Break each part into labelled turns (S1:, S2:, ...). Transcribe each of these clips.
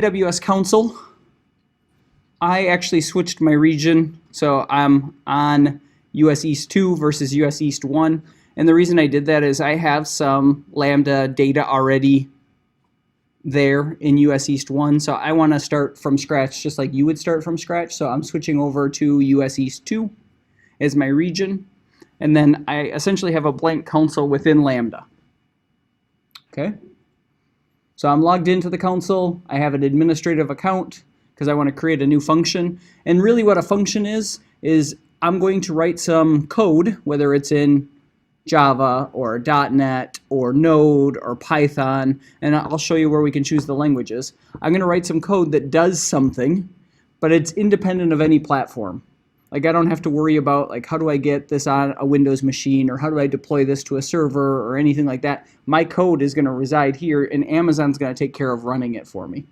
S1: AWS Council, I actually switched my region, so I'm on US East 2 versus US East 1. And the reason I did that is I have some Lambda data already there in US East 1, so I want to start from scratch just like you would start from scratch. So I'm switching over to US East 2 as my region, and then I essentially have a blank console within Lambda. Okay, so I'm logged into the console. I have an administrative account because I want to create a new function. And really what a function is I'm going to write some code, whether it's in Java or .NET or Node or Python, and I'll show you where we can choose the languages. I'm going to write some code that does something, but it's independent of any platform. Like I don't have to worry about like how do I get this on a Windows machine or how do I deploy this to a server or anything like that. My code is going to reside here and Amazon's going to take care of running it for me.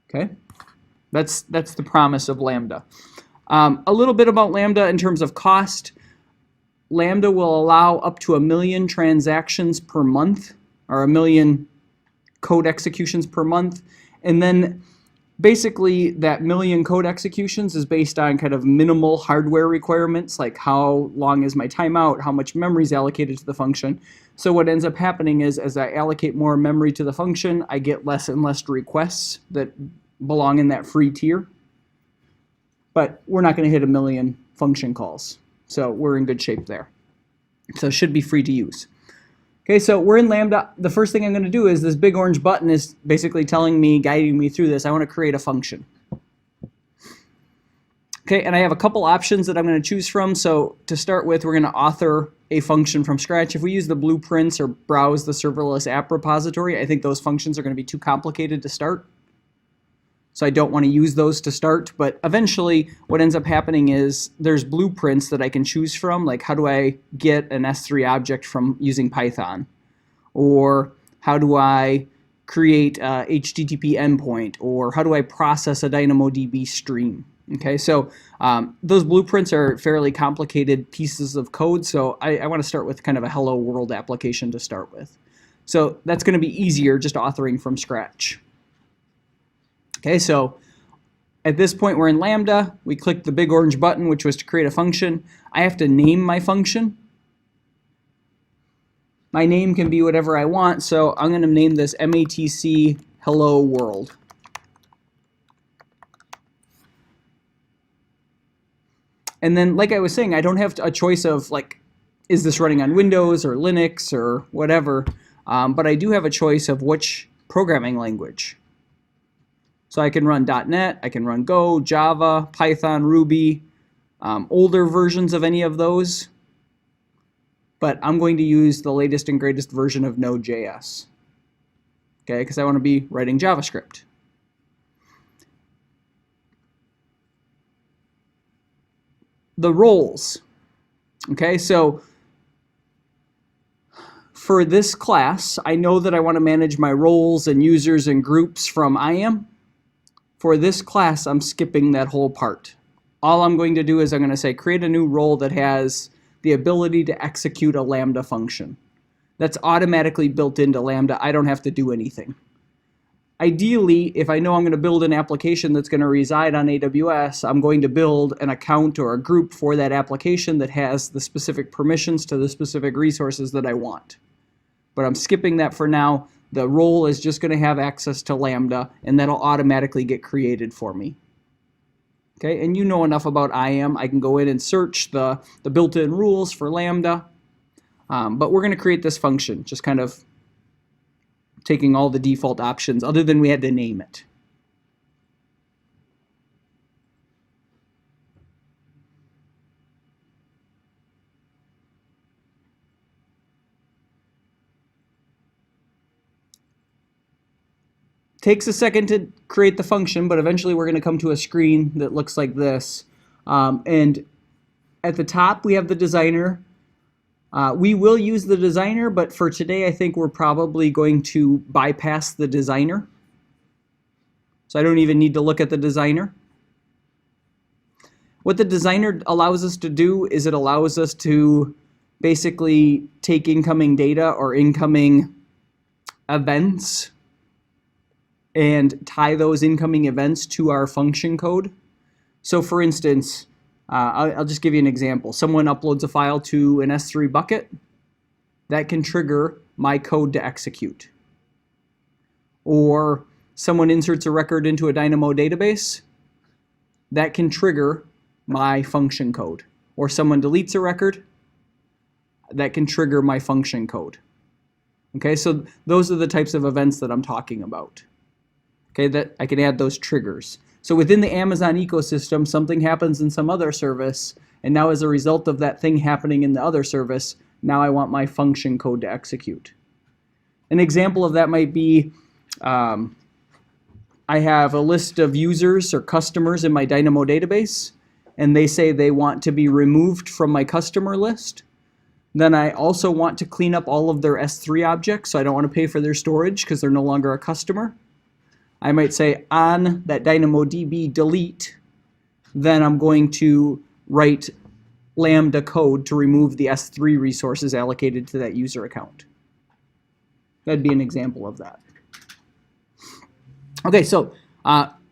S1: Okay, that's the promise of Lambda. A little bit about Lambda in terms of cost. Lambda will allow up to 1 million transactions per month, or 1 million code executions per month. And then basically that 1 million code executions is based on kind of minimal hardware requirements, like how long is my timeout, how much memory is allocated to the function. So what ends up happening is as I allocate more memory to the function, I get less and less requests that belong in that free tier. But we're not going to hit 1 million function calls. So we're in good shape there. So it should be free to use. Okay, so we're in Lambda. The first thing I'm going to do is this big orange button is basically telling me, guiding me through this. I want to create a function. Okay, and I have a couple options that I'm going to choose from. So to start with, we're going to author a function from scratch. If we use the blueprints or browse the serverless app repository, I think those functions are going to be too complicated to start. So I don't want to use those to start, but eventually what ends up happening is there's blueprints that I can choose from, like how do I get an S3 object from using Python? Or how do I create a HTTP endpoint? Or how do I process a DynamoDB stream? Okay, so those blueprints are fairly complicated pieces of code, so I want to start with kind of a hello world application to start with. So that's going to be easier just authoring from scratch. Okay, so at this point we're in Lambda. We click the big orange button, which was to create a function. I have to name my function. My name can be whatever I want, so I'm going to name this MATC Hello World. And then, like I was saying, I don't have a choice of like, is this running on Windows or Linux or whatever, but I do have a choice of which programming language. So I can run .NET, I can run Go, Java, Python, Ruby, older versions of any of those. But I'm going to use the latest and greatest version of Node.js. Okay, because I want to be writing JavaScript. The roles. Okay, so for this class, I know that I want to manage my roles and users and groups from IAM. For this class, I'm skipping that whole part. All I'm going to do is I'm going to say create a new role that has the ability to execute a Lambda function. That's automatically built into Lambda. I don't have to do anything. Ideally, if I know I'm going to build an application that's going to reside on AWS, I'm going to build an account or a group for that application that has the specific permissions to the specific resources that I want. But I'm skipping that for now. The role is just going to have access to Lambda, and that'll automatically get created for me. Okay, and you know enough about IAM. I can go in and search the built-in rules for Lambda, but we're going to create this function, just kind of taking all the default options, other than we had to name it. Takes a second to create the function, but eventually we're going to come to a screen that looks like this. And at the top we have the designer. We will use the designer, but for today I think we're probably going to bypass the designer. So I don't even need to look at the designer. What the designer allows us to do is it allows us to basically take incoming data or incoming events and tie those incoming events to our function code. So for instance, I'll just give you an example. Someone uploads a file to an S3 bucket. That can trigger my code to execute. Or someone inserts a record into a Dynamo database. That can trigger my function code. Or someone deletes a record. That can trigger my function code. Okay, so those are the types of events that I'm talking about. Okay, that I can add those triggers. So within the Amazon ecosystem, something happens in some other service, and now as a result of that thing happening in the other service, now I want my function code to execute. An example of that might be, I have a list of users or customers in my Dynamo database, and they say they want to be removed from my customer list. Then I also want to clean up all of their S3 objects, so I don't want to pay for their storage because they're no longer a customer. I might say on that DynamoDB delete, then I'm going to write Lambda code to remove the S3 resources allocated to that user account. That'd be an example of that. Okay, so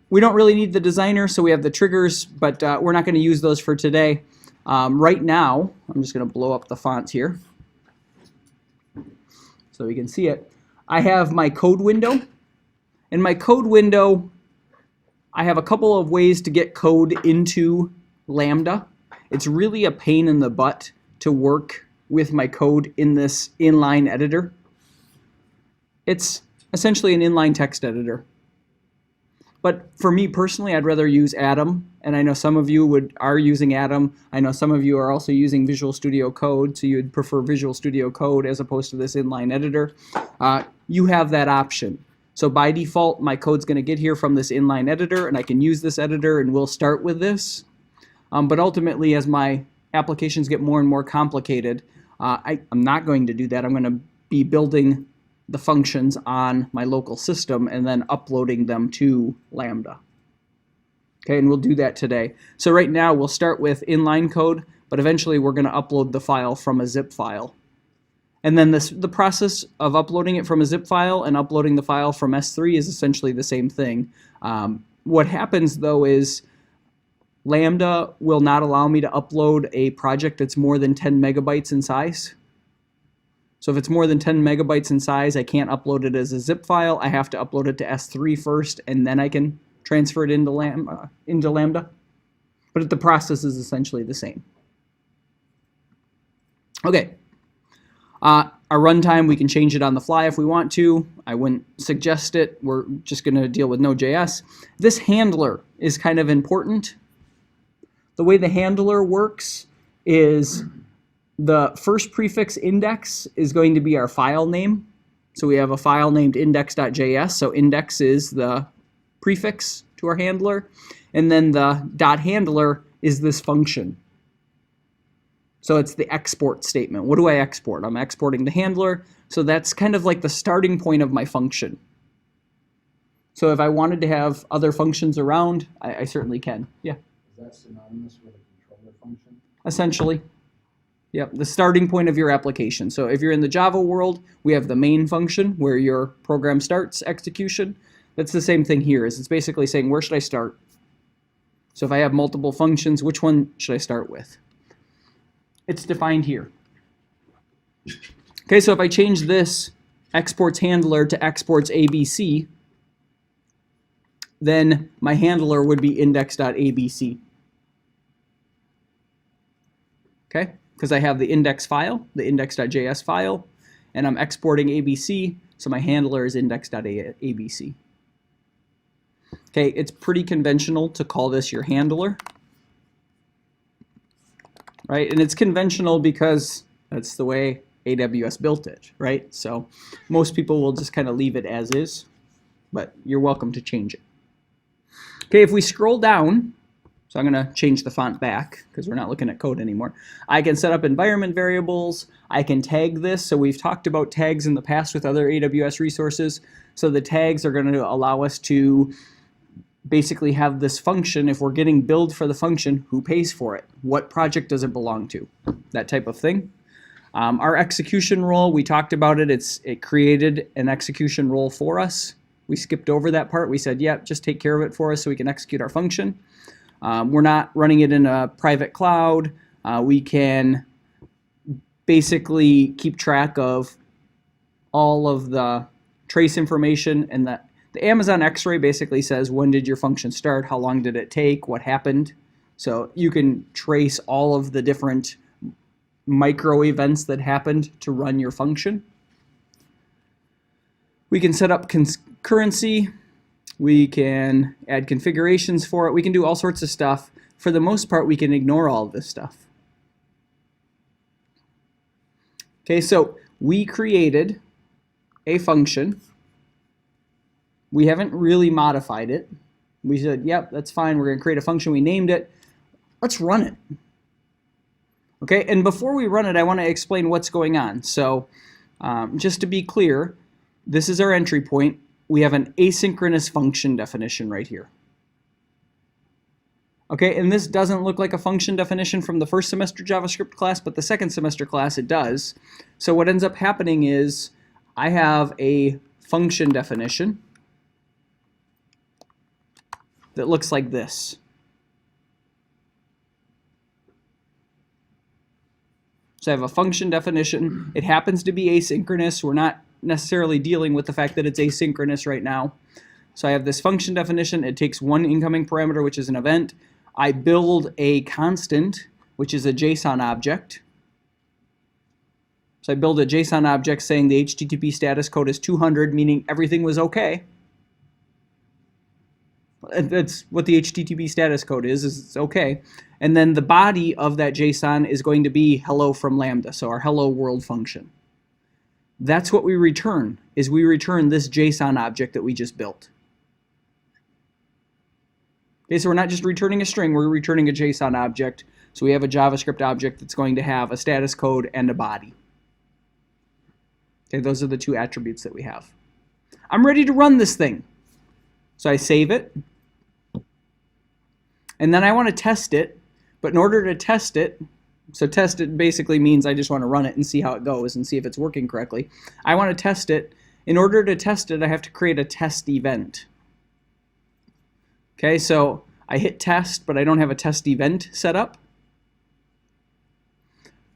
S1: we don't really need the designer, so we have the triggers, but we're not going to use those for today. Right now, I'm just going to blow up the font here so we can see it. I have my code window. In my code window, I have a couple of ways to get code into Lambda. It's really a pain in the butt to work with my code in this inline editor. It's essentially an inline text editor. But for me personally, I'd rather use Atom, and I know some of you are using Atom. I know some of you are also using Visual Studio Code, so you'd prefer Visual Studio Code as opposed to this inline editor. You have that option. So by default, my code's going to get here from this inline editor, and I can use this editor, and we'll start with this. But ultimately, as my applications get more and more complicated, I'm not going to do that. I'm going to be building the functions on my local system and then uploading them to Lambda. Okay, and we'll do that today. So right now, we'll start with inline code, but eventually we're going to upload the file from a zip file. And then the process of uploading it from a zip file and uploading the file from S3 is essentially the same thing. What happens though is Lambda will not allow me to upload a project that's more than 10 megabytes in size. So if it's more than 10 megabytes in size, I can't upload it as a zip file. I have to upload it to S3 first, and then I can transfer it into Lambda. But the process is essentially the same. Okay. Our runtime, we can change it on the fly if we want to. I wouldn't suggest it. We're just going to deal with Node.js. This handler is kind of important. The way the handler works is the first prefix index is going to be our file name. So we have a file named index.js. So index is the prefix to our handler. And then the .handler is this function. So it's the export statement. What do I export? I'm exporting the handler. So that's kind of like the starting point of my function. So if I wanted to have other functions around, I certainly can. Yeah?
S2: Is that synonymous with a controller function?
S1: Essentially. Yep, the starting point of your application. So if you're in the Java world, we have the main function where your program starts execution. That's the same thing here. It's basically saying, where should I start? So if I have multiple functions, which one should I start with? It's defined here. Okay, so if I change this exports handler to exports ABC, then my handler would be index.abc. Okay, because I have the index file, the index.js file, and I'm exporting ABC, so my handler is index.abc. Okay, it's pretty conventional to call this your handler. Right, and it's conventional because that's the way AWS built it, right? So most people will just kind of leave it as is, but you're welcome to change it. Okay, if we scroll down, so I'm going to change the font back because we're not looking at code anymore. I can set up environment variables. I can tag this. So we've talked about tags in the past with other AWS resources. So the tags are going to allow us to basically have this function. If we're getting billed for the function, who pays for it? What project does it belong to? That type of thing. Our execution role, we talked about it. It created an execution role for us. We skipped over that part. We said, yep, just take care of it for us so we can execute our function. We're not running it in a private cloud. We can basically keep track of all of the trace information, and the Amazon X-ray basically says, when did your function start, how long did it take, what happened. So you can trace all of the different micro events that happened to run your function. We can set up concurrency. We can add configurations for it. We can do all sorts of stuff. For the most part, we can ignore all of this stuff. Okay, so we created a function. We haven't really modified it. We said, yep, that's fine. We're going to create a function. We named it. Let's run it. Okay, and before we run it, I want to explain what's going on. So just to be clear, this is our entry point. We have an asynchronous function definition right here. Okay, and this doesn't look like a function definition from the first semester JavaScript class, but the second semester class it does. So what ends up happening is I have a function definition that looks like this. So I have a function definition. It happens to be asynchronous. We're not necessarily dealing with the fact that it's asynchronous right now. So I have this function definition. It takes one incoming parameter, which is an event. I build a constant, which is a JSON object. So I build a JSON object saying the HTTP status code is 200, meaning everything was okay. That's what the HTTP status code is it's okay. And then the body of that JSON is going to be hello from Lambda, so our hello world function. That's what we return, is we return this JSON object that we just built. Okay, so we're not just returning a string, we're returning a JSON object. So we have a JavaScript object that's going to have a status code and a body. Okay, those are the two attributes that we have. I'm ready to run this thing. So I save it. And then I want to test it. But in order to test it, so test it basically means I just want to run it and see how it goes and see if it's working correctly. I want to test it. In order to test it, I have to create a test event. Okay, so I hit test, but I don't have a test event set up.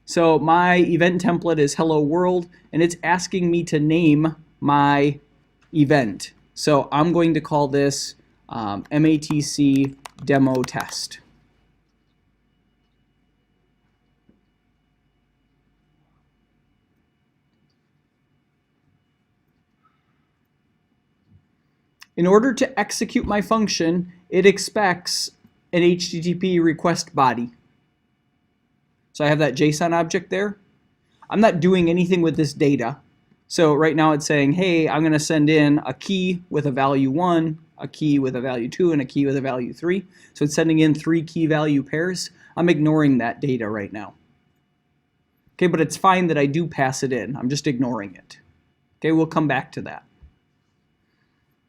S1: So my event template is hello world, and it's asking me to name my event. So I'm going to call this MATC demo test. In order to execute my function, it expects an HTTP request body. So I have that JSON object there. I'm not doing anything with this data. So right now it's saying, hey, I'm going to send in a key with a value 1, a key with a value 2, and a key with a value 3. So it's sending in 3 key value pairs. I'm ignoring that data right now. Okay, but it's fine that I do pass it in. I'm just ignoring it. Okay, we'll come back to that.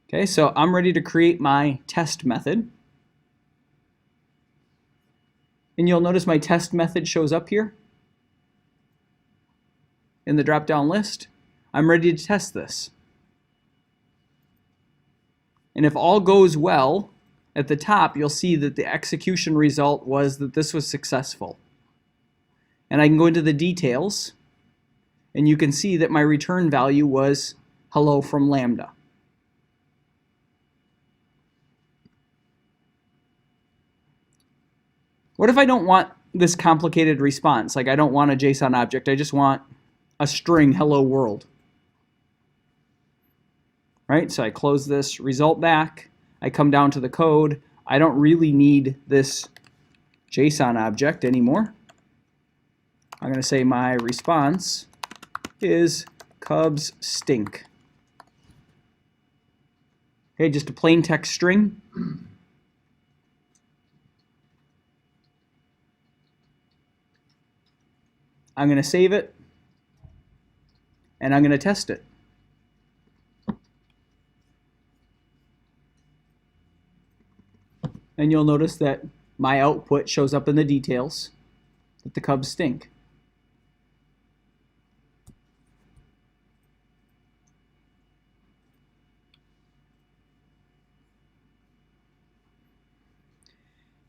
S1: Okay, so I'm ready to create my test method. And you'll notice my test method shows up here in the drop-down list. I'm ready to test this. And if all goes well, at the top you'll see that the execution result was that this was successful. And I can go into the details, and you can see that my return value was hello from Lambda. What if I don't want this complicated response? Like I don't want a JSON object, I just want a string hello world. Right, so I close this result back, I come down to the code, I don't really need this JSON object anymore. I'm going to say my response is Cubs stink. Okay, just a plain text string. I'm going to save it, and I'm going to test it. And you'll notice that my output shows up in the details that the Cubs stink.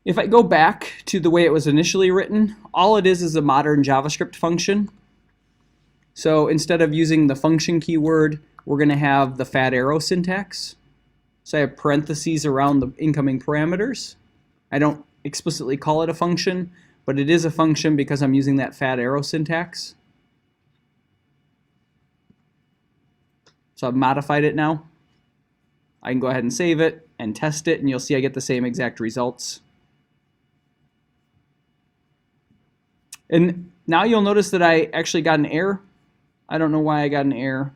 S1: If I go back to the way it was initially written, all it is a modern JavaScript function. So instead of using the function keyword, we're going to have the fat arrow syntax. So I have parentheses around the incoming parameters. I don't explicitly call it a function, but it is a function because I'm using that fat arrow syntax. So I've modified it now. I can go ahead and save it and test it, and you'll see I get the same exact results. And now you'll notice that I actually got an error. I don't know why I got an error.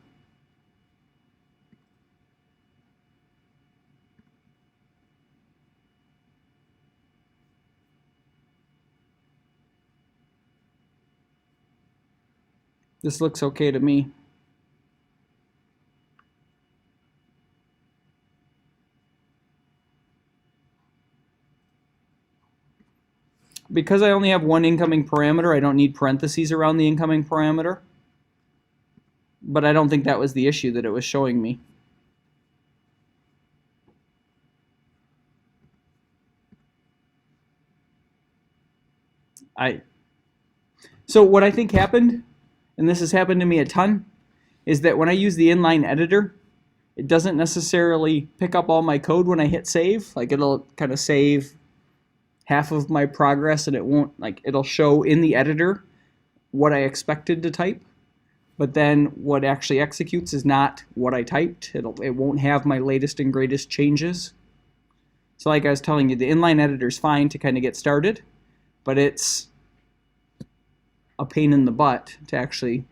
S1: This looks okay to me. Because I only have one incoming parameter, I don't need parentheses around the incoming parameter. But I don't think that was the issue that it was showing me. So what I think happened, and this has happened to me a ton, is that when I use the inline editor, it doesn't necessarily pick up all my code when I hit save. Like it'll kind of save half of my progress, and it won't, like, it'll show in the editor what I expected to type, but then what actually executes is not what I typed. It won't have my latest and greatest changes. So like I was telling you, the inline editor is fine to kind of get started, but it's a pain in the butt to actually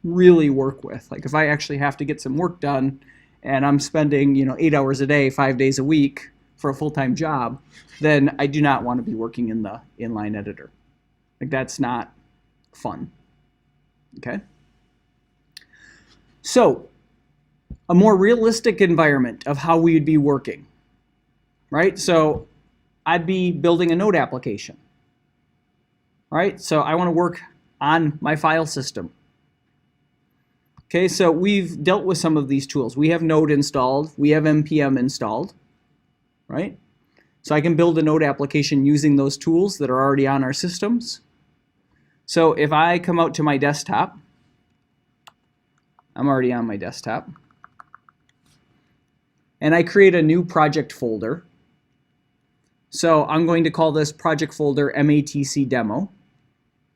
S1: really work with. Like if I actually have to get some work done and I'm spending 8 hours a day, 5 days a week for a full-time job, then I do not want to be working in the inline editor. Like that's not fun. Okay? So a more realistic environment of how we would be working, right? So I'd be building a node application, right? So I want to work on my file system. Okay, so we've dealt with some of these tools. We have Node installed, we have npm installed, right? So I can build a node application using those tools that are already on our systems. So if I come out to my desktop, I'm already on my desktop, and I create a new project folder. So I'm going to call this project folder matc demo.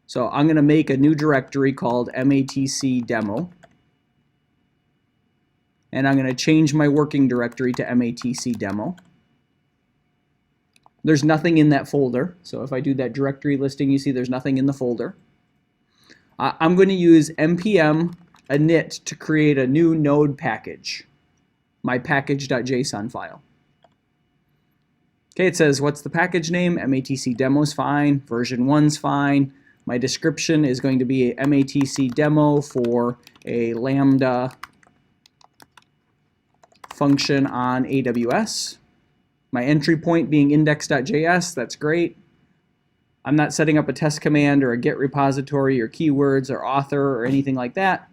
S1: So I'm going to make a new directory called matc demo. And I'm going to change my working directory to matc demo. There's nothing in that folder. So if I do that directory listing, you see there's nothing in the folder. I'm going to use npm init to create a new node package, my package.json file. Okay, it says what's the package name? matc demo is fine. Version 1's fine. My description is going to be a matc demo for a Lambda function on AWS. My entry point being index.js, that's great. I'm not setting up a test command or a git repository or keywords or author or anything like that.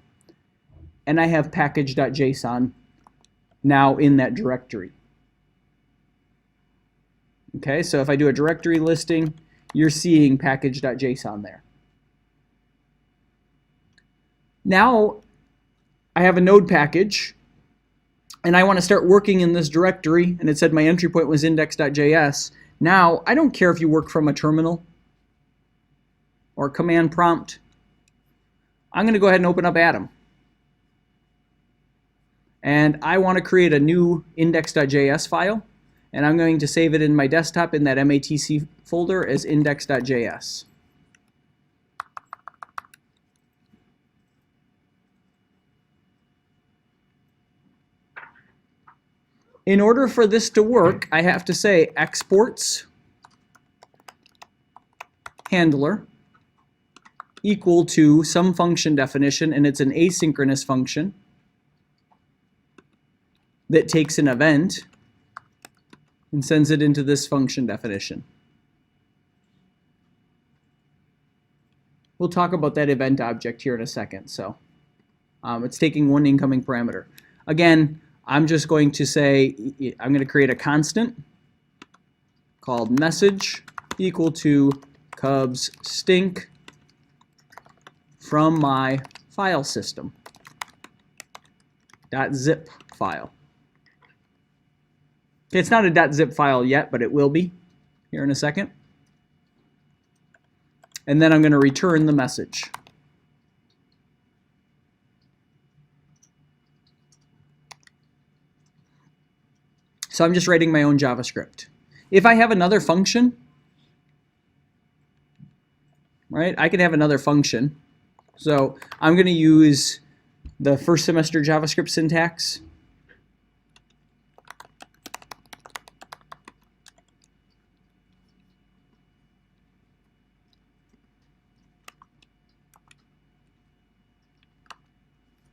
S1: And I have package.json now in that directory. Okay, so if I do a directory listing, you're seeing package.json there. Now I have a node package, and I want to start working in this directory, and it said my entry point was index.js. Now, I don't care if you work from a terminal or command prompt. I'm going to go ahead and open up Atom. And I want to create a new index.js file, and I'm going to save it in my desktop in that matc folder as index.js. In order for this to work, I have to say exports handler equal to some function definition, and it's an asynchronous function that takes an event and sends it into this function definition. We'll talk about that event object here in a second. So it's taking one incoming parameter. Again, I'm just going to say, I'm going to create a constant called message equal to cubs stink from my file system .zip file. Okay, it's not a .zip file yet, but it will be here in a second. And then I'm going to return the message. So I'm just writing my own JavaScript. If I have another function, right, I could have another function. So I'm going to use the first semester JavaScript syntax.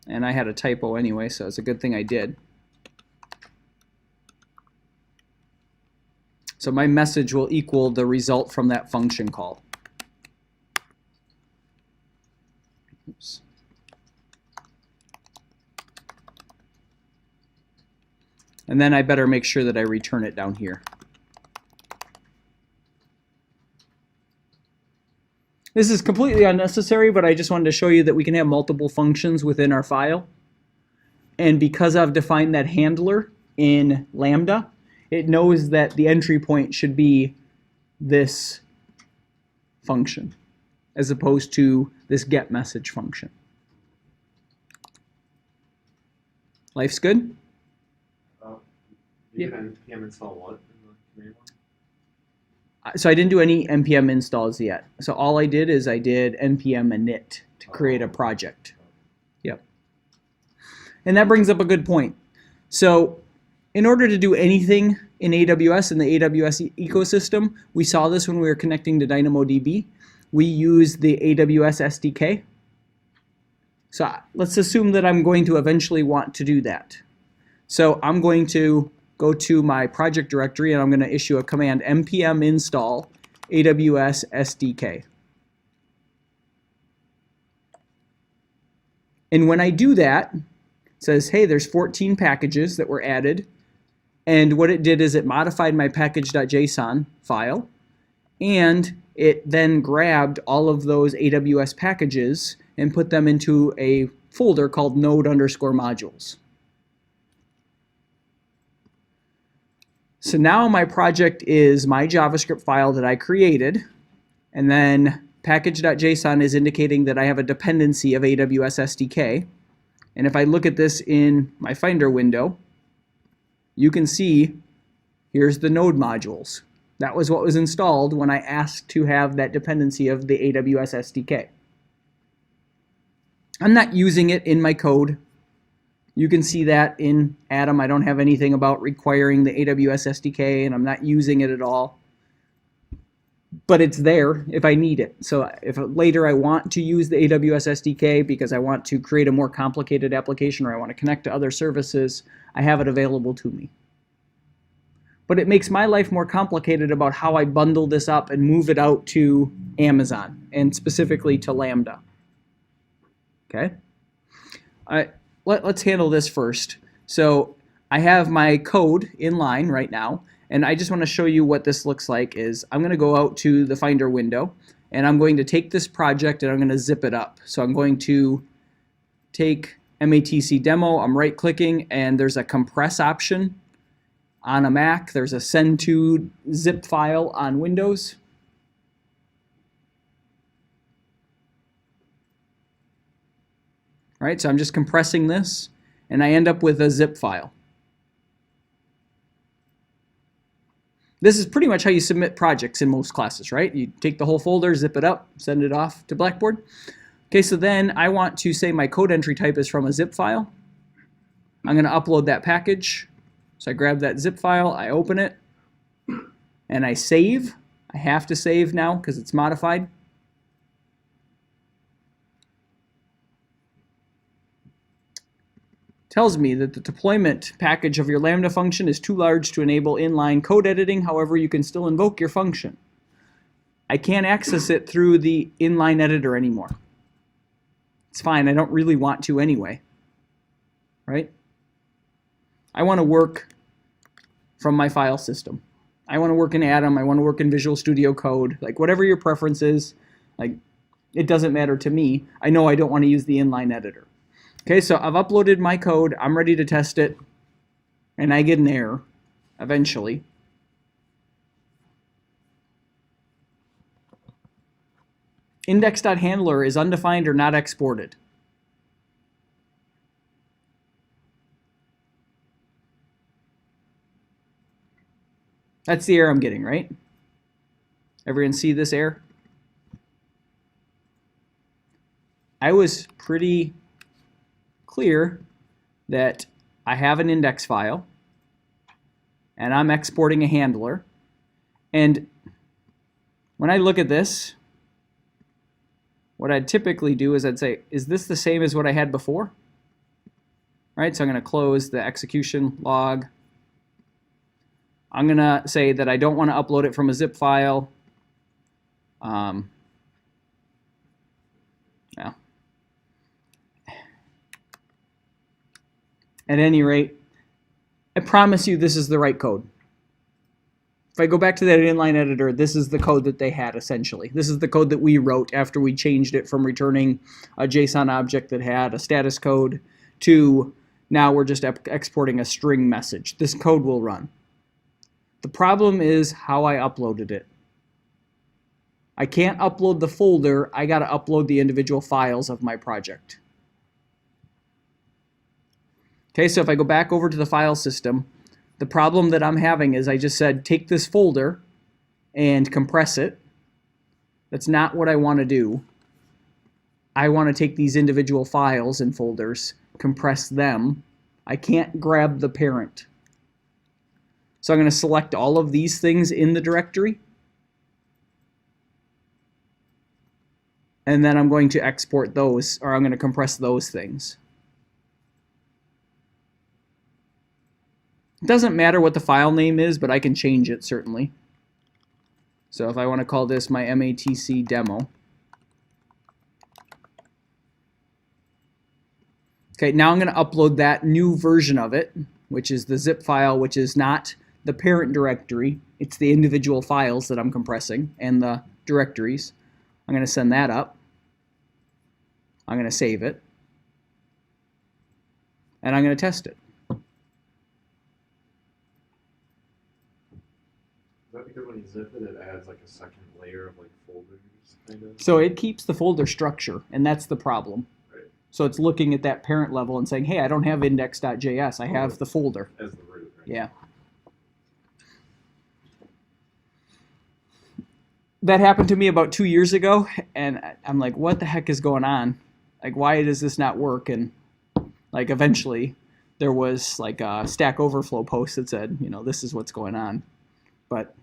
S1: And I had a typo anyway, so it's a good thing I did. So my message will equal the result from that function call. Oops. And then I better make sure that I return it down here. This is completely unnecessary, but I just wanted to show you that we can have multiple functions within our file. And because I've defined that handler in Lambda, it knows that the entry point should be this function as opposed to this getMessage function. Life's good?
S3: You can npm install what in the command line?
S1: So I didn't do any npm installs yet. So all I did is I did npm init to create a project. Yep. And that brings up a good point. So in order to do anything in AWS, in the AWS ecosystem, we saw this when we were connecting to DynamoDB, we use the AWS SDK. So let's assume that I'm going to eventually want to do that. So I'm going to go to my project directory and I'm going to issue a command npm install AWS SDK. And when I do that, it says, hey, there's 14 packages that were added. And what it did is it modified my package.json file, and it then grabbed all of those AWS packages and put them into a folder called node_modules. So now my project is my JavaScript file that I created, and then package.json is indicating that I have a dependency of AWS SDK. And if I look at this in my Finder window, you can see here's the node modules. That was what was installed when I asked to have that dependency of the AWS SDK. I'm not using it in my code. You can see that in Atom. I don't have anything about requiring the AWS SDK, and I'm not using it at all. But it's there if I need it. So if later I want to use the AWS SDK because I want to create a more complicated application or I want to connect to other services, I have it available to me. But it makes my life more complicated about how I bundle this up and move it out to Amazon, and specifically to Lambda. Okay? Let's handle this first. So I have my code in line right now, and I just want to show you what this looks like. Is I'm going to go out to the Finder window, and I'm going to take this project and I'm going to zip it up. So I'm going to take MATC demo, I'm right clicking, and there's a compress option on a Mac. There's a send to zip file on Windows. All right, so I'm just compressing this, and I end up with a zip file. This is pretty much how you submit projects in most classes, right? You take the whole folder, zip it up, send it off to Blackboard. Okay, so then I want to say my code entry type is from a zip file. I'm going to upload that package. So I grab that zip file, I open it, and I save. I have to save now because it's modified. Tells me that the deployment package of your Lambda function is too large to enable inline code editing. However, you can still invoke your function. I can't access it through the inline editor anymore. It's fine, I don't really want to anyway, right? I want to work from my file system. I want to work in Atom, I want to work in Visual Studio Code, like whatever your preference is, like it doesn't matter to me. I know I don't want to use the inline editor. Okay, so I've uploaded my code, I'm ready to test it, and I get an error eventually. Index.handler is undefined or not exported. That's the error I'm getting, right? Everyone see this error? I was pretty clear that I have an index file and I'm exporting a handler. And when I look at this, what I'd typically do is I'd say, is this the same as what I had before? Right, so I'm going to close the execution log. I'm going to say that I don't want to upload it from a zip file. Yeah. At any rate, I promise you this is the right code. If I go back to that inline editor, this is the code that they had essentially. This is the code that we wrote after we changed it from returning a JSON object that had a status code to now we're just exporting a string message. This code will run. The problem is how I uploaded it. I can't upload the folder, I gotta upload the individual files of my project. Okay, so if I go back over to the file system, the problem that I'm having is I just said take this folder and compress it. That's not what I want to do. I want to take these individual files and folders, compress them. I can't grab the parent. So I'm going to select all of these things in the directory. And then I'm going to export those, or I'm going to compress those things. It doesn't matter what the file name is, but I can change it certainly. So if I want to call this my MATC demo. Okay, now I'm going to upload that new version of it, which is the zip file, which is not the parent directory. It's the individual files that I'm compressing and the directories. I'm going to send that up. I'm going to save it. And I'm going to test it.
S3: Is that because when you zip it, it adds like a second layer of like folders, kind of?
S1: So it keeps the folder structure, and that's the problem.
S3: Right.
S1: So it's looking at that parent level and saying, hey, I don't have index.js, I have the folder.
S3: As the root, right?
S1: Yeah. That happened to me about 2 years ago, and I'm like, what the heck is going on? Like, why does this not work? And like eventually there was like a Stack Overflow post that said, you know, this is what's going on. But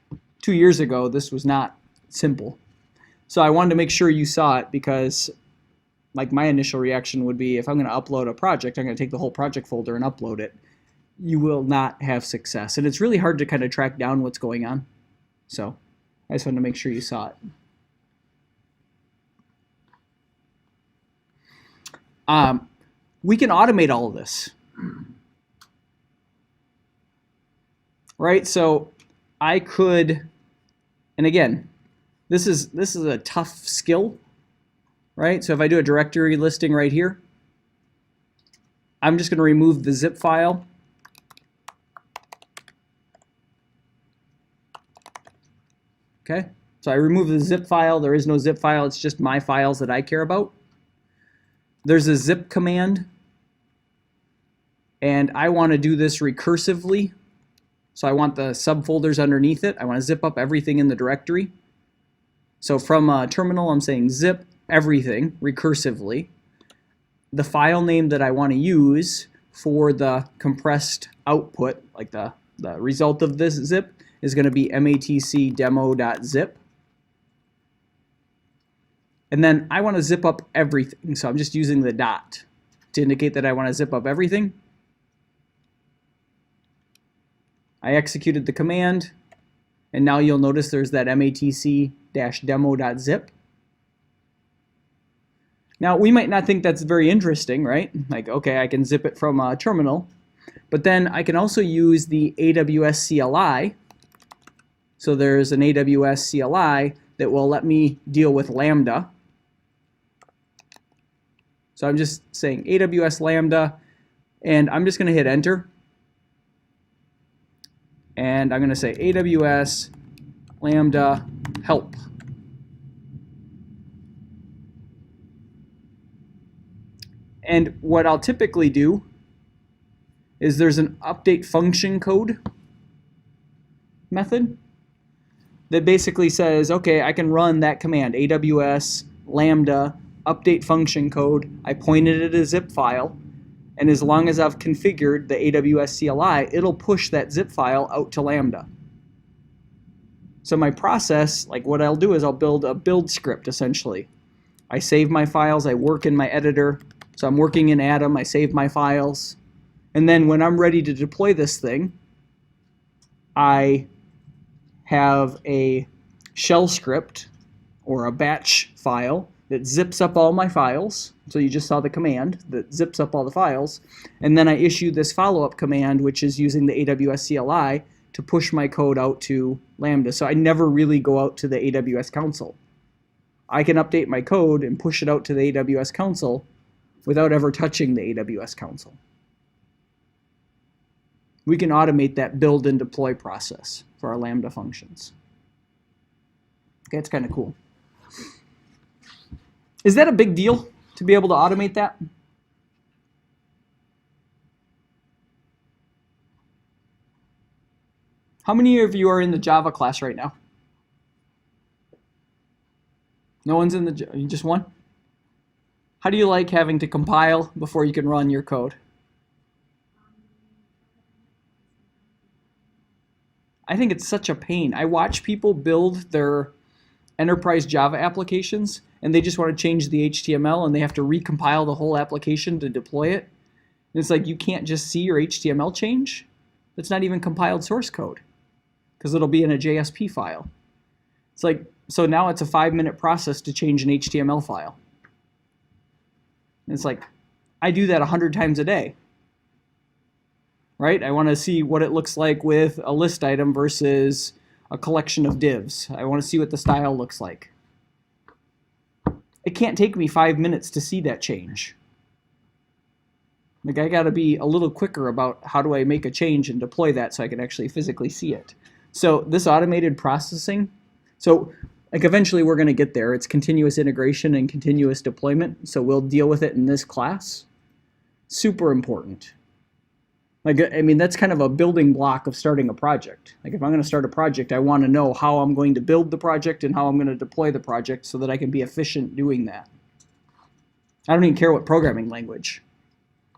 S1: 2 years ago, this was not simple. So I wanted to make sure you saw it because like my initial reaction would be if I'm going to upload a project, I'm going to take the whole project folder and upload it. You will not have success. And it's really hard to kind of track down what's going on. So I just wanted to make sure you saw it. We can automate all of this. Right? So I could, and again, this is a tough skill, right? So if I do a directory listing right here, I'm just going to remove the zip file. Okay, so I remove the zip file. There is no zip file. It's just my files that I care about. There's a zip command, and I want to do this recursively. So I want the subfolders underneath it. I want to zip up everything in the directory. So from a terminal, I'm saying zip everything recursively. The file name that I want to use for the compressed output, like the result of this zip, is going to be matc demo.zip. And then I want to zip up everything. So I'm just using the dot to indicate that I want to zip up everything. I executed the command, and now you'll notice there's that matc-demo.zip. Now, we might not think that's very interesting, right? Like, okay, I can zip it from a terminal, but then I can also use the AWS CLI So there's an AWS CLI that will let me deal with Lambda. So I'm just saying AWS Lambda, and I'm just going to hit enter. And I'm going to say AWS Lambda help. And what I'll typically do is there's an update function code method that basically says, okay, I can run that command, AWS Lambda update function code. I pointed it at a zip file, and as long as I've configured the AWS CLI, it'll push that zip file out to Lambda. So my process, like what I'll do is I'll build a build script essentially. I save my files, I work in my editor. So I'm working in Atom, I save my files. And then when I'm ready to deploy this thing, I have a shell script or a batch file that zips up all my files. So you just saw the command that zips up all the files. And then I issue this follow-up command, which is using the AWS CLI to push my code out to Lambda. So I never really go out to the AWS console. I can update my code and push it out to the AWS console without ever touching the AWS console. We can automate that build and deploy process for our Lambda functions. Okay, it's kind of cool. Is that a big deal to be able to automate that? How many of you are in the Java class right now? No one's in the, you just one? How do you like having to compile before you can run your code? I think it's such a pain. I watch people build their enterprise Java applications and they just want to change the HTML and they have to recompile the whole application to deploy it. And it's like you can't just see your HTML change. It's not even compiled source code because it'll be in a JSP file. It's like, so now it's a 5-minute process to change an HTML file. And it's like, I do that 100 times a day. Right? I want to see what it looks like with a list item versus a collection of divs. I want to see what the style looks like. It can't take me 5 minutes to see that change. Like I got to be a little quicker about how do I make a change and deploy that so I can actually physically see it. So this automated processing, so like eventually we're going to get there. It's continuous integration and continuous deployment. So we'll deal with it in this class. Super important. Like, I mean, that's kind of a building block of starting a project. Like if I'm going to start a project, I want to know how I'm going to build the project and how I'm going to deploy the project so that I can be efficient doing that. I don't even care what programming language.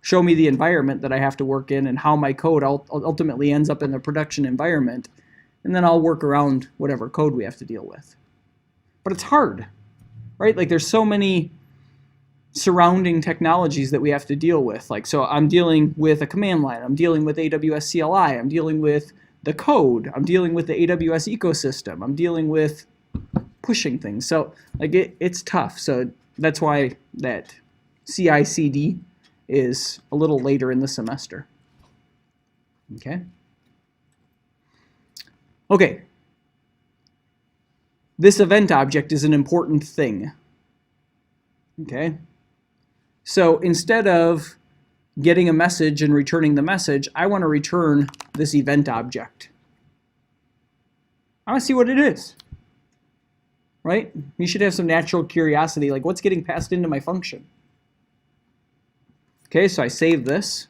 S1: Show me the environment that I have to work in and how my code ultimately ends up in the production environment, and then I'll work around whatever code we have to deal with. But it's hard, right? Like there's so many surrounding technologies that we have to deal with. Like, so I'm dealing with a command line, I'm dealing with AWS CLI, I'm dealing with the code, I'm dealing with the AWS ecosystem, I'm dealing with pushing things. So like it's tough. So that's why that CI/CD is a little later in the semester. Okay. Okay. This event object is an important thing. Okay. So instead of getting a message and returning the message, I want to return this event object. I want to see what it is. Right? You should have some natural curiosity, like what's getting passed into my function. Okay, so I save this.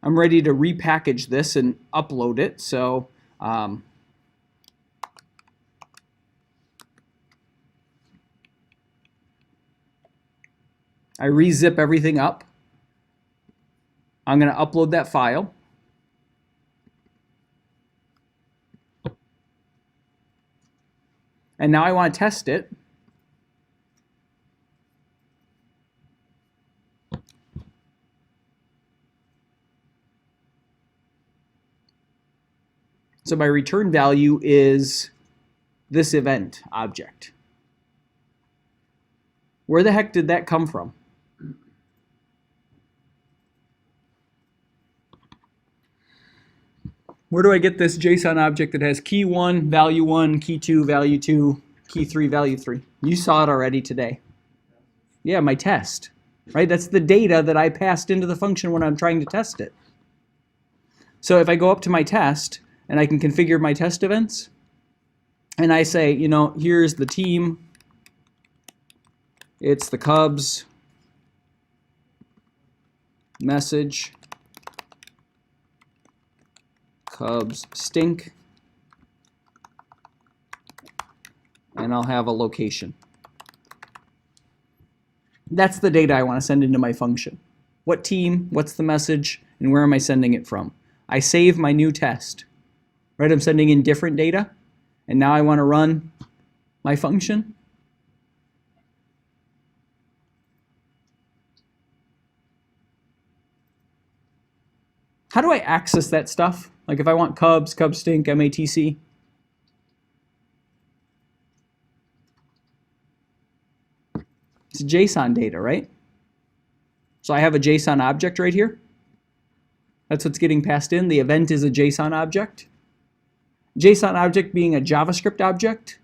S1: I'm ready to repackage this and upload it. So I rezip everything up. I'm going to upload that file. And now I want to test it. So my return value is this event object. Where the heck did that come from? Where do I get this JSON object that has key 1, value 1, key 2, value 2, key 3, value 3? You saw it already today. Yeah, my test, right? That's the data that I passed into the function when I'm trying to test it. So if I go up to my test and I can configure my test events, and I say, you know, here's the team, it's the Cubs, message, Cubs stink, and I'll have a location. That's the data I want to send into my function. What team, what's the message, and where am I sending it from? I save my new test, right? I'm sending in different data, and now I want to run my function. How do I access that stuff? Like if I want Cubs, Cubs stink, MATC. It's JSON data, right? So I have a JSON object right here. That's what's getting passed in. The event is a JSON object. JSON object being a JavaScript object,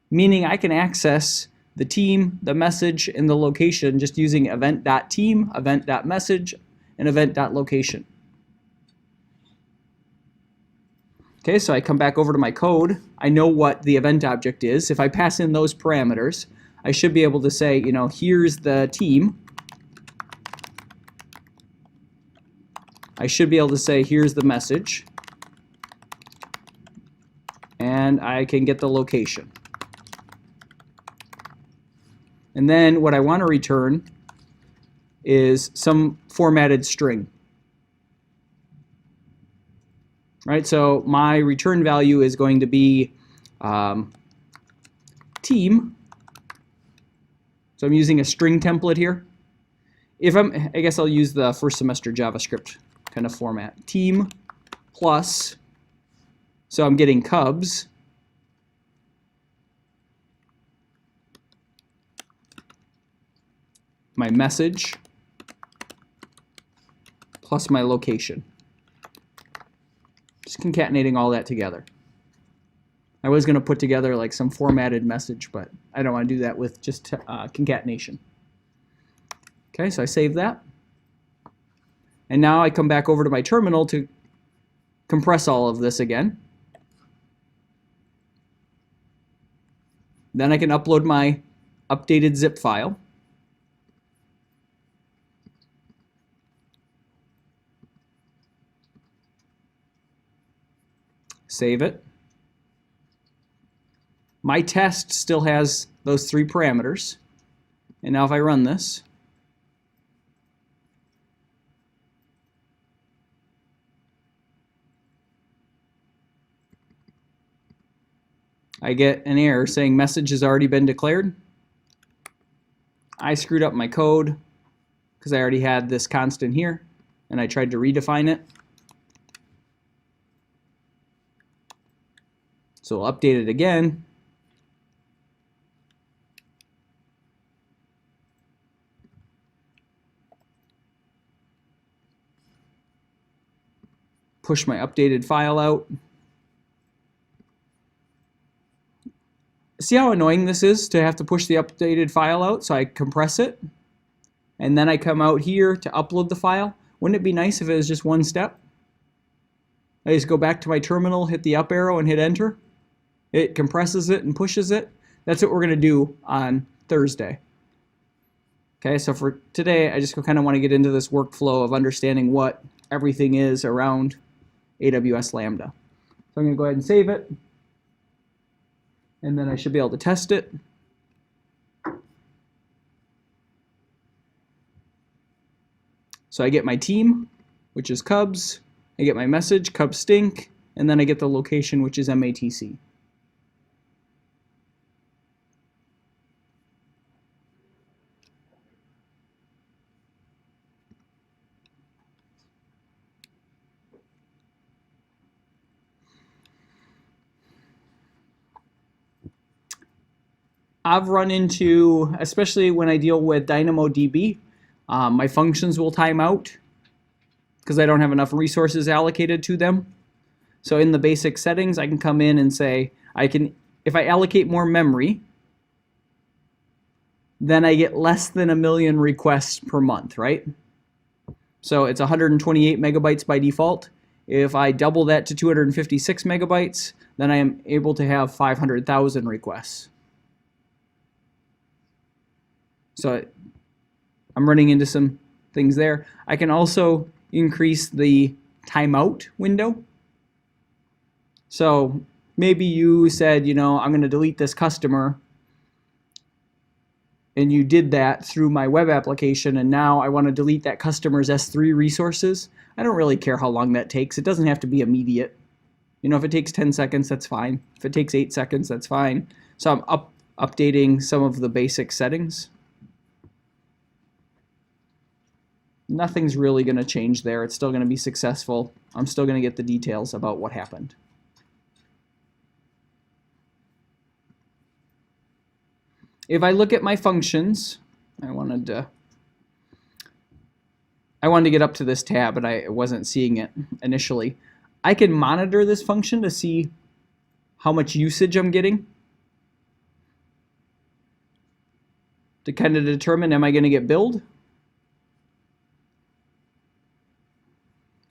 S1: meaning I can access the team, the message, and the location just using event.team, event.message, and event.location. Okay, so I come back over to my code. I know what the event object is. If I pass in those parameters, I should be able to say, you know, here's the team. I should be able to say, here's the message. And I can get the location. And then what I want to return is some formatted string. Right, so my return value is going to be team. So I'm using a string template here. I guess I'll use the first semester JavaScript kind of format. Team plus, so I'm getting Cubs. My message plus my location. Just concatenating all that together. I was going to put together like some formatted message, but I don't want to do that with just concatenation. Okay, so I save that. And now I come back over to my terminal to compress all of this again. Then I can upload my updated zip file. Save it. My test still has those 3 parameters. And now if I run this, I get an error saying message has already been declared. I screwed up my code because I already had this constant here, and I tried to redefine it. So we'll update it again. Push my updated file out. See how annoying this is to have to push the updated file out? So I compress it, and then I come out here to upload the file. Wouldn't it be nice if it was just one step? I just go back to my terminal, hit the up arrow, and hit enter. It compresses it and pushes it. That's what we're going to do on Thursday. Okay, so for today, I just kind of want to get into this workflow of understanding what everything is around AWS Lambda. So I'm going to go ahead and save it. And then I should be able to test it. So I get my team, which is Cubs. I get my message, Cubs stink. And then I get the location, which is MATC. I've run into, especially when I deal with DynamoDB, my functions will time out because I don't have enough resources allocated to them. So in the basic settings, I can come in and say, if I allocate more memory, then I get less than 1 million requests per month, right? So it's 128 megabytes by default. If I double that to 256 megabytes, then I am able to have 500,000 requests. So I'm running into some things there. I can also increase the timeout window. So maybe you said, I'm going to delete this customer, and you did that through my web application, and now I want to delete that customer's S3 resources. I don't really care how long that takes. It doesn't have to be immediate. If it takes 10 seconds, that's fine. If it takes 8 seconds, that's fine. So I'm updating some of the basic settings. Nothing's really going to change there. It's still going to be successful. I'm still going to get the details about what happened. If I look at my functions, I wanted to get up to this tab, and I wasn't seeing it initially. I can monitor this function to see how much usage I'm getting, to kind of determine, am I going to get billed?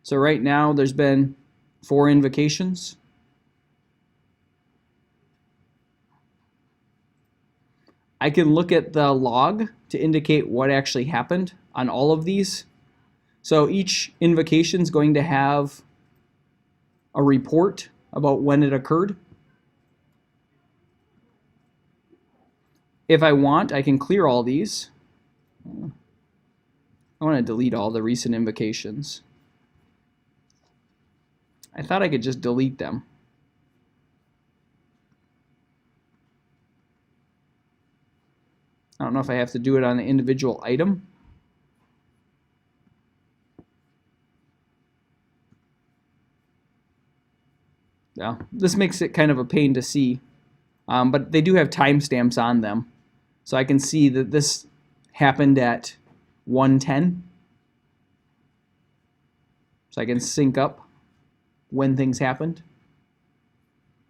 S1: So right now there's been 4 invocations. I can look at the log to indicate what actually happened on all of these. So each invocation is going to have a report about when it occurred. If I want, I can clear all these. I want to delete all the recent invocations. I thought I could just delete them. I don't know if I have to do it on an individual item. Yeah, this makes it kind of a pain to see, but they do have timestamps on them. So I can see that this happened at 1:10. So I can sync up when things happened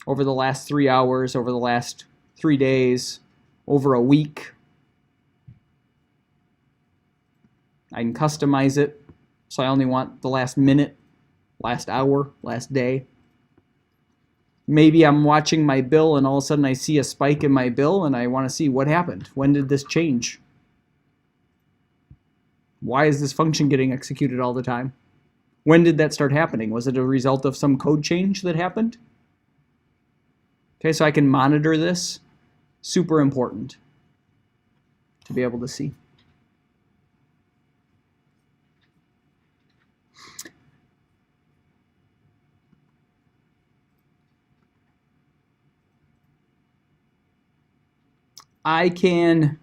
S1: over the last 3 hours, over the last 3 days, over a week. I can customize it, so I only want the last minute, last hour, last day. Maybe I'm watching my bill and all of a sudden I see a spike in my bill and I want to see what happened. When did this change? Why is this function getting executed all the time? When did that start happening? Was it a result of some code change that happened? Okay, so I can monitor this. Super important to be able to see. I can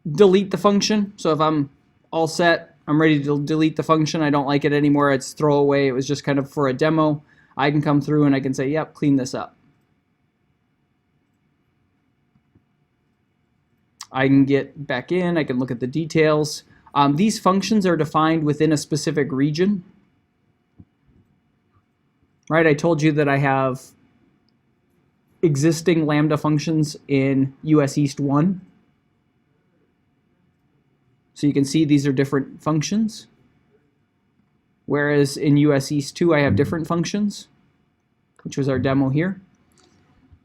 S1: delete the function. So if I'm all set, I'm ready to delete the function. I don't like it anymore. It's throwaway. It was just kind of for a demo. I can come through and I can say, yep, clean this up. I can get back in. I can look at the details. These functions are defined within a specific region. Right? I told you that I have existing Lambda functions in US East 1. So you can see these are different functions. Whereas in US East 2, I have different functions, which was our demo here.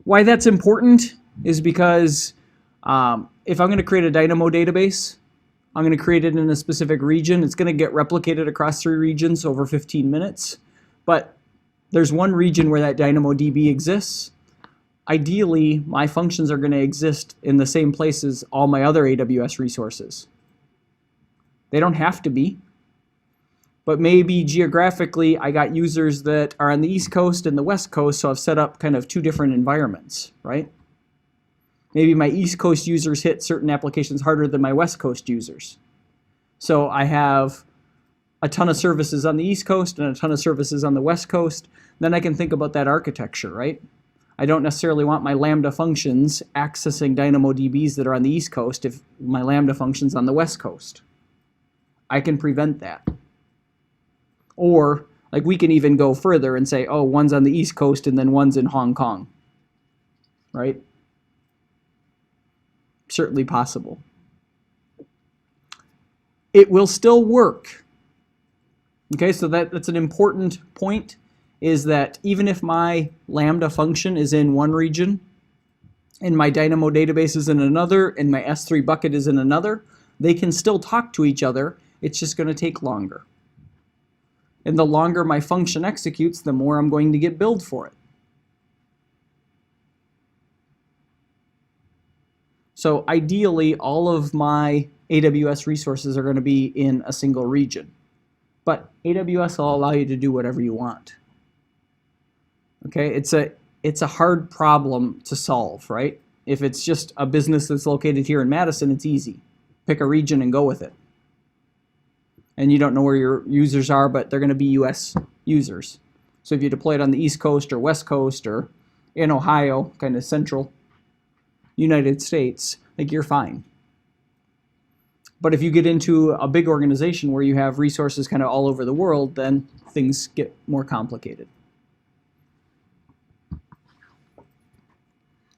S1: Why that's important is because if I'm going to create a Dynamo database, I'm going to create it in a specific region. It's going to get replicated across 3 regions over 15 minutes. But there's one region where that DynamoDB exists. Ideally, my functions are going to exist in the same place as all my other AWS resources. They don't have to be, but maybe geographically I got users that are on the East Coast and the West Coast, so I've set up kind of 2 different environments, right? Maybe my East Coast users hit certain applications harder than my West Coast users. So I have a ton of services on the East Coast and a ton of services on the West Coast. Then I can think about that architecture, right? I don't necessarily want my Lambda functions accessing DynamoDBs that are on the East Coast if my Lambda function's on the West Coast. I can prevent that. Or Like we can even go further and say, oh, one's on the East Coast and then one's in Hong Kong, right? Certainly possible. It will still work. Okay, so that's an important point, is that even if my Lambda function is in one region, and my Dynamo database is in another, and my S3 bucket is in another, they can still talk to each other. It's just going to take longer. And the longer my function executes, the more I'm going to get billed for it. So ideally, all of my AWS resources are going to be in a single region. But AWS will allow you to do whatever you want. Okay, it's a hard problem to solve, right? If it's just a business that's located here in Madison, it's easy. Pick a region and go with it. And you don't know where your users are, but they're going to be US users. So if you deploy it on the East Coast or West Coast or in Ohio, kind of central United States, like you're fine. But if you get into a big organization where you have resources kind of all over the world, then things get more complicated.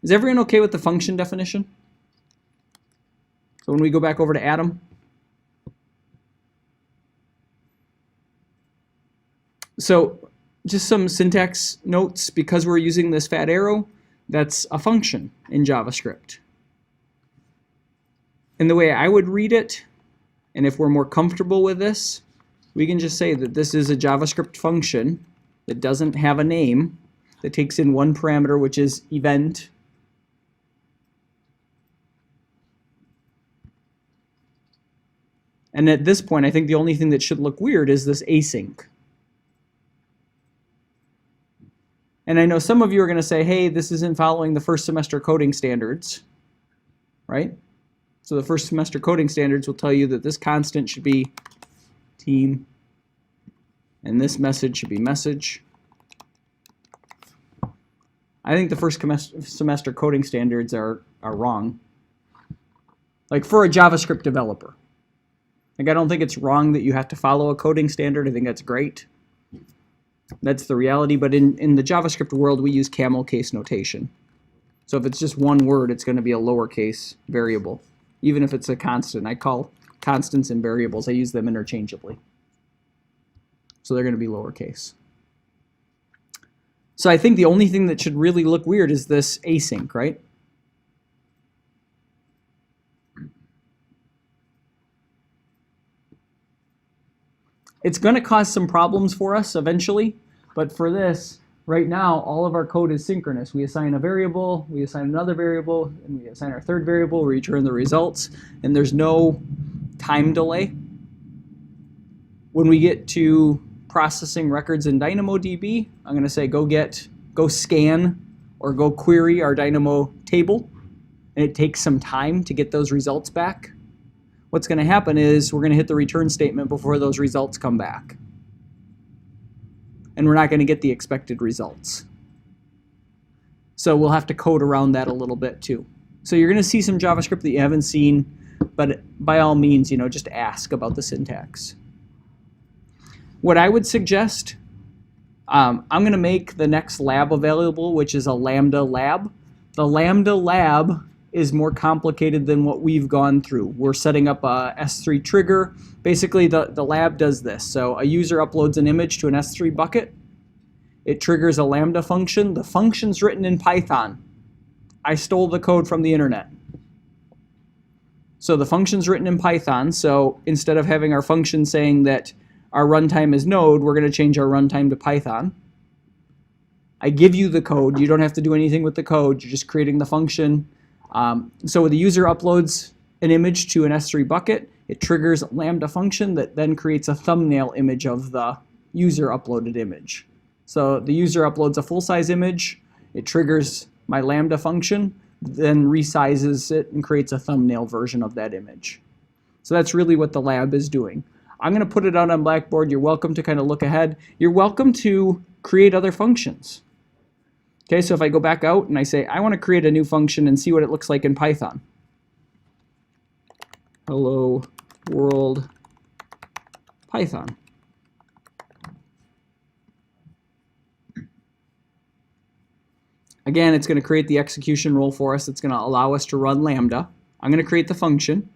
S1: Is everyone okay with the function definition? So when we go back over to Adam. So just some syntax notes, because we're using this fat arrow, that's a function in JavaScript. And the way I would read it, and if we're more comfortable with this, we can just say that this is a JavaScript function that doesn't have a name, that takes in one parameter, which is event. And at this point, I think the only thing that should look weird is this async. And I know some of you are going to say, hey, this isn't following the first semester coding standards, right? So the first semester coding standards will tell you that this constant should be team, and this message should be message. I think the first semester coding standards are wrong. Like for a JavaScript developer. Like I don't think it's wrong that you have to follow a coding standard. I think that's great. That's the reality, but in the JavaScript world, we use camel case notation. So if it's just one word, it's going to be a lowercase variable. Even if it's a constant, I call constants and variables, I use them interchangeably. So they're going to be lowercase. So I think the only thing that should really look weird is this async, right? It's going to cause some problems for us eventually, but for this, right now, all of our code is synchronous. We assign a variable, we assign another variable, and we assign our third variable, we return the results, and there's no time delay. When we get to processing records in DynamoDB, I'm going to say go scan or go query our Dynamo table, and it takes some time to get those results back. What's going to happen is we're going to hit the return statement before those results come back. And we're not going to get the expected results. So we'll have to code around that a little bit too. So you're going to see some JavaScript that you haven't seen, but by all means, just ask about the syntax. What I would suggest, I'm going to make the next lab available, which is a Lambda lab. The Lambda lab is more complicated than what we've gone through. We're setting up a S3 trigger. Basically, the lab does this. So a user uploads an image to an S3 bucket. It triggers a Lambda function. The function's written in Python. I stole the code from the internet. So the function's written in Python. So instead of having our function saying that our runtime is Node, we're going to change our runtime to Python. I give you the code. You don't have to do anything with the code. You're just creating the function. So the user uploads an image to an S3 bucket. It triggers a Lambda function that then creates a thumbnail image of the user uploaded image. So the user uploads a full-size image. It triggers my Lambda function, then resizes it and creates a thumbnail version of that image. So that's really what the lab is doing. I'm going to put it out on Blackboard. You're welcome to kind of look ahead. You're welcome to create other functions. Okay, so if I go back out and I say, I want to create a new function and see what it looks like in Python. Hello world Python. Again, it's going to create the execution role for us. It's going to allow us to run Lambda. I'm going to create the function.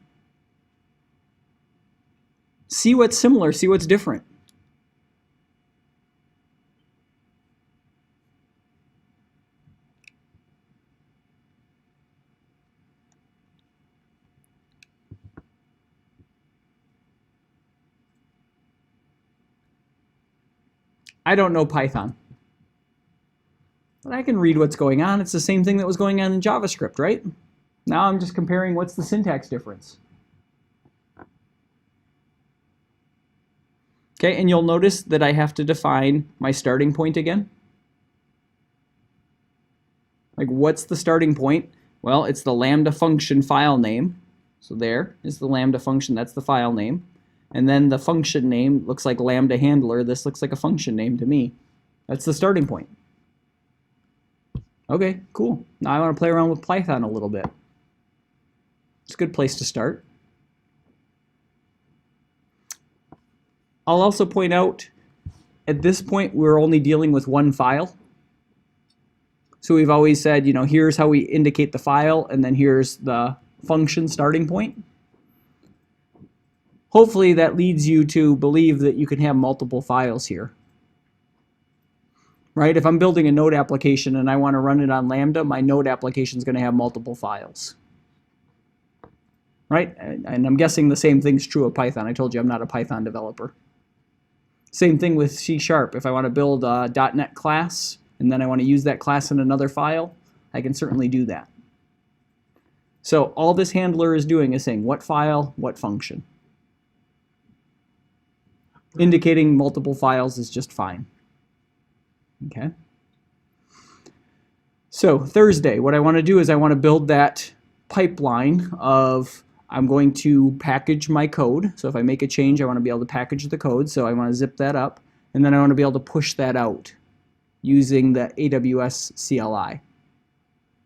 S1: See what's similar, see what's different. I don't know Python, but I can read what's going on. It's the same thing that was going on in JavaScript, right? Now I'm just comparing what's the syntax difference. Okay, and you'll notice that I have to define my starting point again. Like, what's the starting point? Well, it's the Lambda function file name. So there is the Lambda function, that's the file name. And then the function name looks like Lambda handler. This looks like a function name to me. That's the starting point. Okay, cool. Now I want to play around with Python a little bit. It's a good place to start. I'll also point out, at this point, we're only dealing with one file. So we've always said, you know, here's how we indicate the file, and then here's the function starting point. Hopefully that leads you to believe that you can have multiple files here. Right? If I'm building a node application and I want to run it on Lambda, my node application is going to have multiple files. Right? And I'm guessing the same thing's true of Python. I told you I'm not a Python developer. Same thing with C#. If I want to build a .NET class and then I want to use that class in another file, I can certainly do that. So all this handler is doing is saying what file, what function. Indicating multiple files is just fine. Okay. So Thursday, what I want to do is I want to build that pipeline of I'm going to package my code. So if I make a change, I want to be able to package the code. So I want to zip that up. And then I want to be able to push that out using the AWS CLI.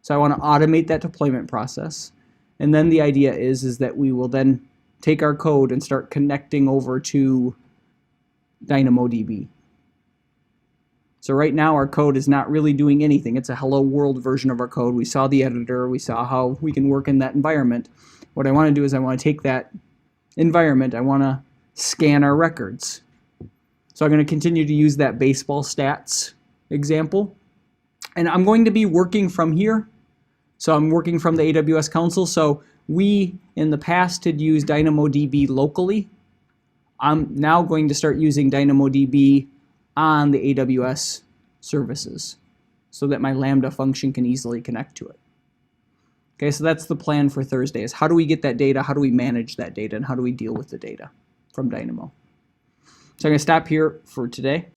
S1: So I want to automate that deployment process. And then the idea is that we will then take our code and start connecting over to DynamoDB. So right now our code is not really doing anything. It's a hello world version of our code. We saw the editor. We saw how we can work in that environment. What I want to do is I want to take that environment. I want to scan our records. So I'm going to continue to use that baseball stats example. And I'm going to be working from here. So I'm working from the AWS console. So we, in the past, had used DynamoDB locally. I'm now going to start using DynamoDB on the AWS services so that my Lambda function can easily connect to it. Okay, so that's the plan for Thursday, is how do we get that data, how do we manage that data, and how do we deal with the data from Dynamo. So I'm going to stop here for today.